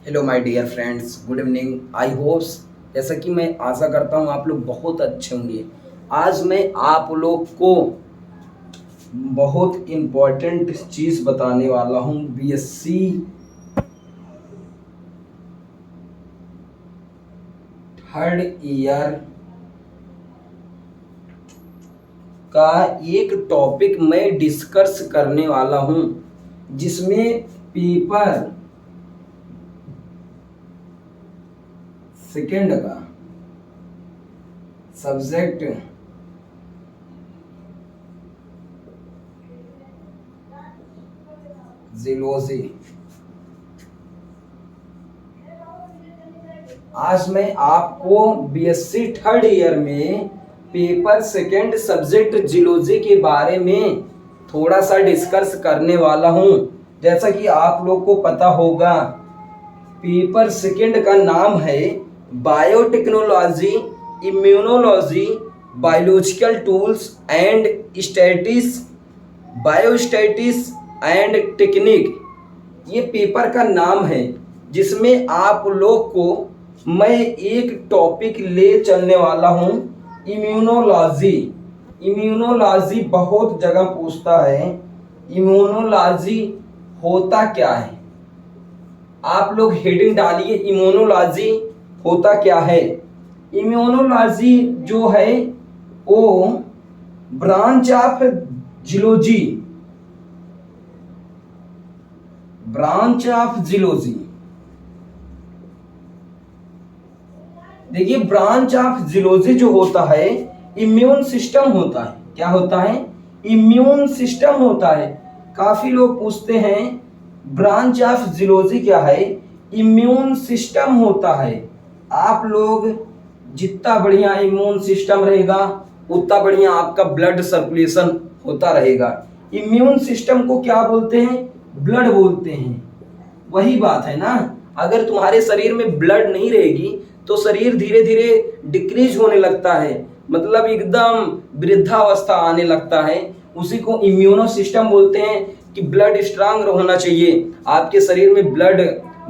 Hello my dear friends, good evening. I hopes, जैसा कि मैं आशा करता हूँ आप लोग बहुत अच्छे होंगे। आज मैं आप लोग को बहुत इम्पोर्टेंट चीज़ बताने वाला हूँ। बीएससी थर्ड ईयर का एक टॉपिक मैं डिस्कस करने वाला हूँ, जिसमें पेपर सेकेंड का सब्जेक्ट जियोलॉजी। आज मैं आपको बीएससी थर्ड ईयर में पेपर सेकेंड सब्जेक्ट जियोलॉजी के बारे में थोड़ा सा डिस्कस करने वाला हूं। जैसा कि आप लोग को पता होगा, पेपर सेकेंड का नाम है biotechnology, immunology, biological tools and statistics, biostatistics and technique. ये पेपर का नाम है, जिसमें आप लोग को मैं एक टॉपिक ले चलने वाला हूं, इम्यूनोलॉजी। इम्यूनोलॉजी बहुत जगह पूछता है, इम्यूनोलॉजी होता क्या है। आप लोग हेडिंग डालिए, इम्यूनोलॉजी होता क्या है। इम्यूनोलॉजी जो है वो branch of geology, branch of geology. देखिए, ब्रांच ऑफ जियोलॉजी जो होता है, इम्यून सिस्टम होता है। क्या होता है? इम्यून सिस्टम होता है। काफी लोग पूछते हैं ब्रांच ऑफ जियोलॉजी क्या है। इम्यून सिस्टम होता है। आप लोग जितना बढ़िया इम्यून सिस्टम रहेगा, उतना बढ़िया आपका ब्लड सर्कुलेशन होता रहेगा। इम्यून सिस्टम को क्या बोलते हैं? ब्लड बोलते हैं। वही बात है ना। अगर तुम्हारे शरीर में ब्लड नहीं रहेगी तो शरीर धीरे धीरे डिक्रीज होने लगता है, मतलब एकदम वृद्धावस्था आने लगता है। उसी को इम्यूनो सिस्टम बोलते हैं कि ब्लड स्ट्रांग होना चाहिए, आपके शरीर में ब्लड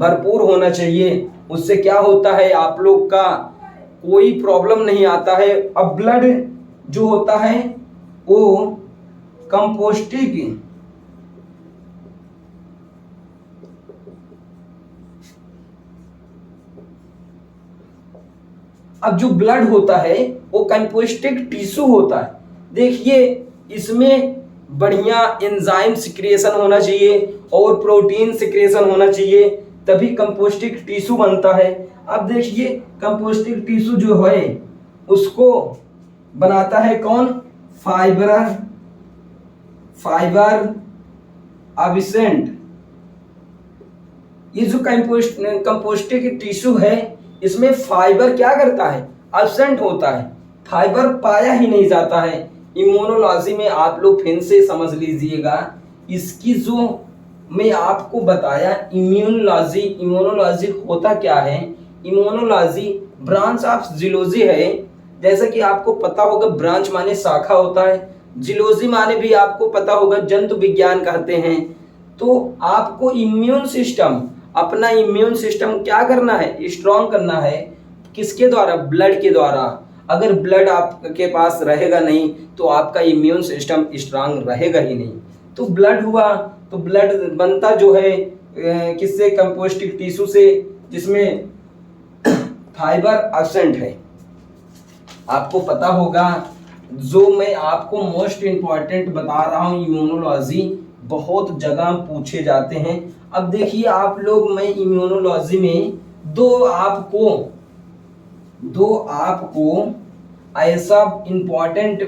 भरपूर होना चाहिए। उससे क्या होता है, आप लोग का कोई प्रॉब्लम नहीं आता है। अब ब्लड जो होता है वो कंपोस्टिक, अब जो ब्लड होता है वो कंपोस्टिक टिश्यू होता है। देखिए, इसमें बढ़िया एंजाइम सिक्रिएशन होना चाहिए और प्रोटीन सिक्रिएशन होना चाहिए, तभी कंपोस्टिक टिश्यू बनता है। अब देखिए, कंपोस्टिक टिश्यू जो है उसको बनाता है कौन? Fibre, fibre absent. ये जो कंपोस्टिक टिश्यू है, इसमें फाइबर क्या करता है? एब्सेंट होता है, फाइबर पाया ही नहीं जाता है। इम्यूनोलॉजी में आप लोग फिर से समझ लीजिएगा, इसकी जो मैं आपको बताया इम्यूनोलॉजी, इम्यूनोलॉजी होता क्या है। इम्यूनोलॉजी ब्रांच ऑफ जियोलॉजी है। जैसा कि आपको पता होगा, ब्रांच माने शाखा होता है, जियोलॉजी माने भी आपको पता होगा जंतु विज्ञान कहते हैं। तो आपको इम्यून सिस्टम, अपना इम्यून सिस्टम क्या करना है? स्ट्रॉन्ग करना है। किसके द्वारा? ब्लड के द्वारा। अगर ब्लड आपके पास रहेगा नहीं तो आपका इम्यून सिस्टम स्ट्रांग रहेगा ही नहीं। तो ब्लड हुआ, तो ब्लड बनता जो है किससे? कंपोस्टिक टिश्यू से, जिसमें फाइबर एब्सेंट है। आपको पता होगा, जो मैं आपको मोस्ट इंपॉर्टेंट बता रहा हूँ, इम्यूनोलॉजी बहुत जगह पूछे जाते हैं। अब देखिए आप लोग, मैं इम्यूनोलॉजी में दो आपको ऐसा इंपॉर्टेंट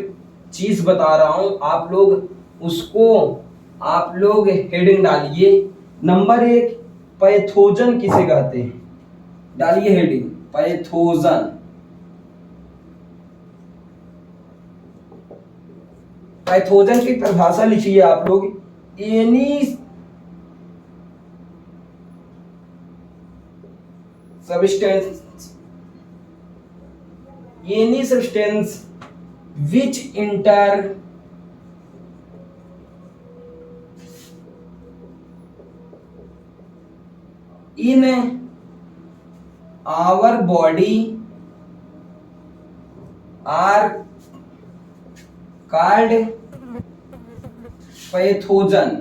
चीज बता रहा हूं, आप लोग उसको, आप लोग हेडिंग डालिए। नंबर एक, पैथोजन किसे कहते हैं? डालिए हेडिंग, पैथोजन। पैथोजन की परिभाषा लिखिए आप लोग, any substance, any substance which enter in our body are called pathogen.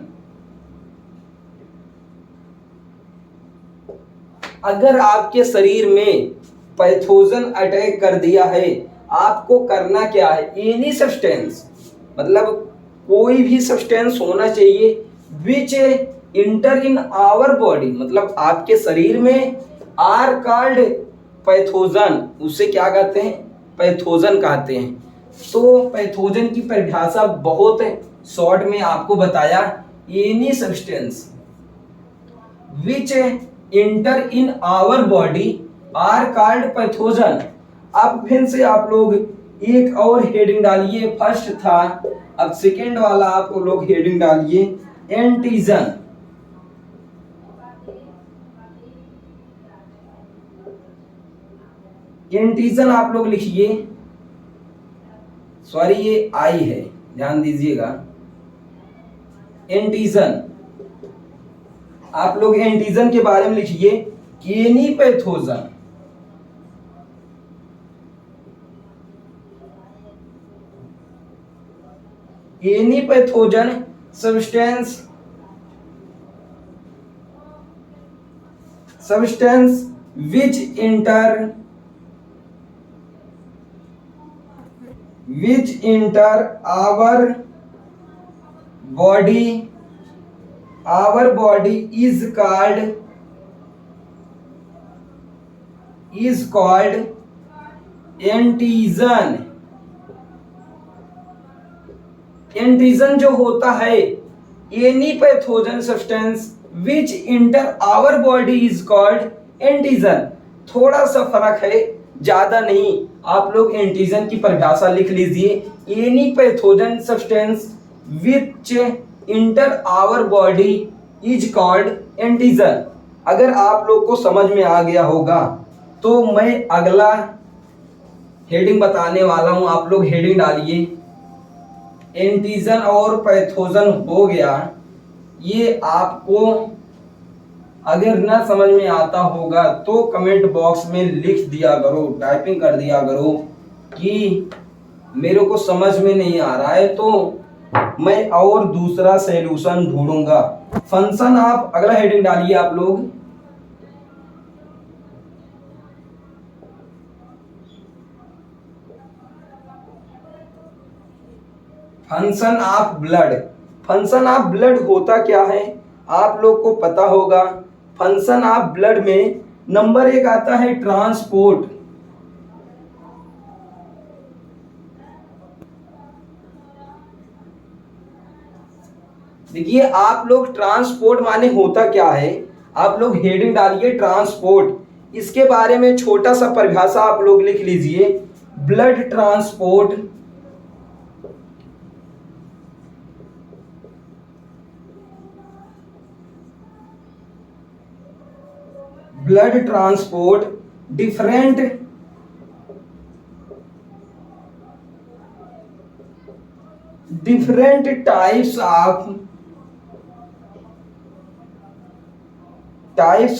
अगर आपके शरीर में पैथोजन अटैक कर दिया है, आपको करना क्या है? एनी सब्सटेंस, मतलब कोई भी सब्सटेंस होना चाहिए विच इंटर इन आवर बॉडी, मतलब आपके शरीर में आर कॉल्ड पैथोजन, उसे क्या कहते हैं? पैथोजन कहते हैं। तो पैथोजन की परिभाषा बहुत शॉर्ट में आपको बताया, any substance which enter in our body are called pathogen. अब फिर से आप लोग एक और हेडिंग डालिए, फर्स्ट था, अब सेकेंड वाला आप लोग हेडिंग डालिए एंटीजन। एंटीजन आप लोग लिखिए, सॉरी ये आई है, ध्यान दीजिएगा। एंटीजन आप लोग एंटीजन के बारे में लिखिए, any pathogen, any pathogen substance which enter our body is called antigen. Antigen जो होता है, any pathogen substance which enter our body is called antigen. थोड़ा सा फर्क है, ज्यादा नहीं। आप लोग एंटीजन की परिभाषा लिख लीजिए, any pathogen substance which enter our body is called antigen. अगर आप लोग को समझ में आ गया होगा तो मैं अगला हेडिंग बताने वाला हूं, आप लोग हेडिंग डालिए। एंटीजन और पैथोजन हो गया। ये आपको अगर ना समझ में आता होगा तो कमेंट बॉक्स में लिख दिया करो, टाइपिंग कर दिया करो कि मेरे को समझ में नहीं आ रहा है, तो मैं और दूसरा सॉल्यूशन ढूंढूंगा। फंक्शन आप अगला हेडिंग डालिए आप लोग, function of blood. Function of blood होता क्या है आप लोग को पता होगा। फंक्शन ऑफ ब्लड में नंबर 1 आता है ट्रांसपोर्ट। देखिए आप लोग ट्रांसपोर्ट माने होता क्या है, आप लोग हेडिंग डालिए ट्रांसपोर्ट। इसके बारे में छोटा सा परिभाषा आप लोग लिख लीजिए, blood transport different types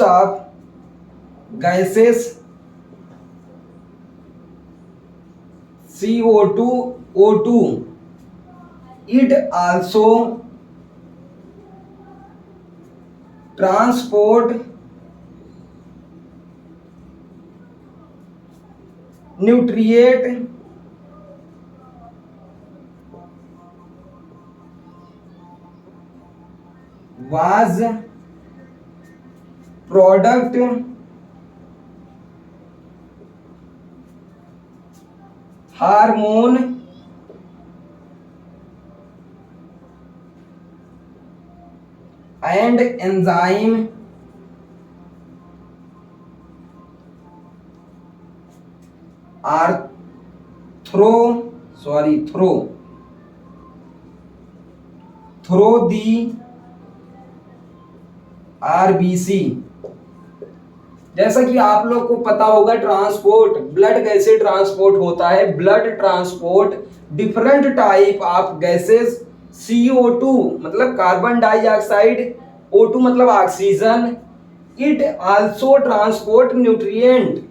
of gases CO2 O2 it also transport nutrient was product hormone and enzyme are through the RBC। जैसा कि आप लोग को पता होगा ट्रांसपोर्ट, ब्लड कैसे ट्रांसपोर्ट होता है। Blood transport different type of gases, CO2 मतलब कार्बन डाइऑक्साइड, O2 मतलब oxygen, it also transport nutrient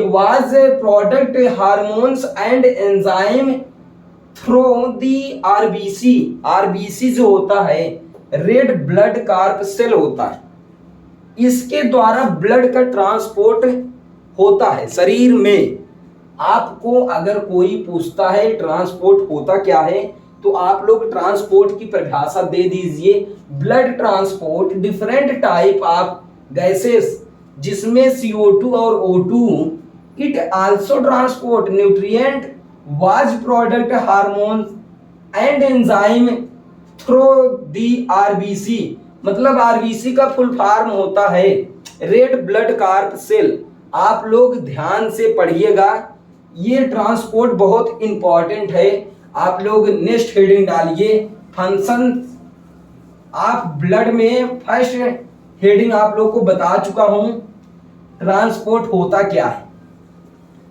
was a product hormones and enzyme through the RBC। RBC जो होता है रेड ब्लड कार्प सेल होता है, इसके द्वारा ब्लड का ट्रांसपोर्ट होता है शरीर में। आपको अगर कोई पूछता है ट्रांसपोर्ट होता क्या है, तो आप लोग ट्रांसपोर्ट की परिभाषा दे दीजिए। Blood transport different type of gases जिसमें CO2 और O2। It also transport nutrient was product hormone and enzyme through the RBC। मतलब RBC का फुल फॉर्म होता है रेड ब्लड कार्प सेल। आप लोग ध्यान से पढ़िएगा, ये ट्रांसपोर्ट बहुत इंपॉर्टेंट है। आप लोग नेक्स्ट हेडिंग डालिए फंक्शन आप ब्लड में। फर्स्ट हेडिंग आप लोग को बता चुका हूं ट्रांसपोर्ट होता क्या है।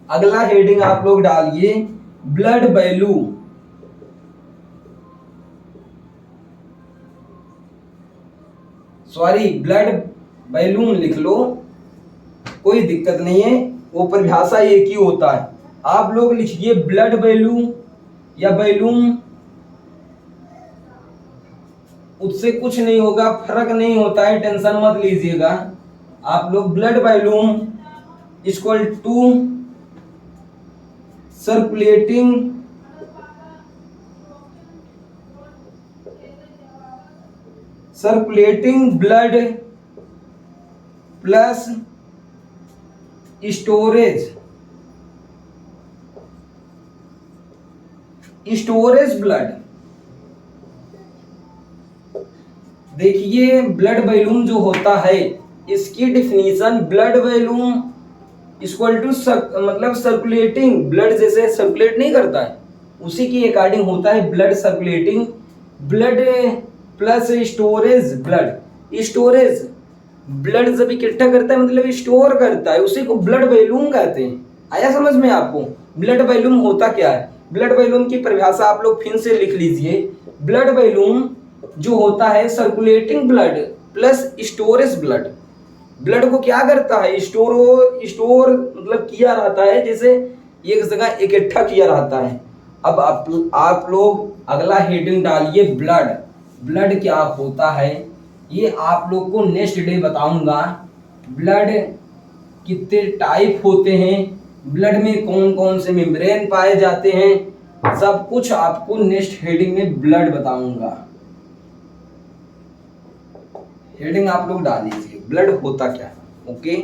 अगला हेडिंग आप लोग डालिए blood value. Sorry blood balloon लिख लो, कोई दिक्कत नहीं है, वो परिभाषा एक ही होता है। आप लोग लिखिए ब्लड वैल्यू या बैलून, उससे कुछ नहीं होगा, फर्क नहीं होता है, टेंशन मत लीजिएगा। आप लोग blood volume equal to circulating blood plus storage blood. देखिए ब्लड वॉल्यूम जो होता है इसकी definition blood volume equal to मतलब सर्कुलेटिंग ब्लड, जैसे सर्कुलेट नहीं करता है उसी के अकॉर्डिंग होता है blood circulating blood plus storage blood. Storage blood जब इकट्ठा करता है मतलब स्टोर करता है, उसी को ब्लड वॉल्यूम कहते हैं। आया समझ में आपको? ब्लड वॉल्यूम होता क्या है? ब्लड वॉल्यूम की परिभाषा आप लोग फिर से लिख लीजिए। ब्लड वॉल्यूम जो होता है circulating blood plus storage blood. Blood को क्या करता है? स्टोर मतलब किया रहता है, जैसे एक जगह इकट्ठा किया रहता है। अब आप लोग अगला हेडिंग डालिए ब्लड। ब्लड क्या होता है ये आप लोग को नेक्स्ट डे बताऊंगा। ब्लड कितने टाइप होते हैं, ब्लड में कौन कौन से मेम्ब्रेन पाए जाते हैं, सब कुछ आपको नेक्स्ट हेडिंग में ब्लड बताऊंगा। हेडिंग आप लोग डाल दीजिए ब्लड होता क्या है। ओके।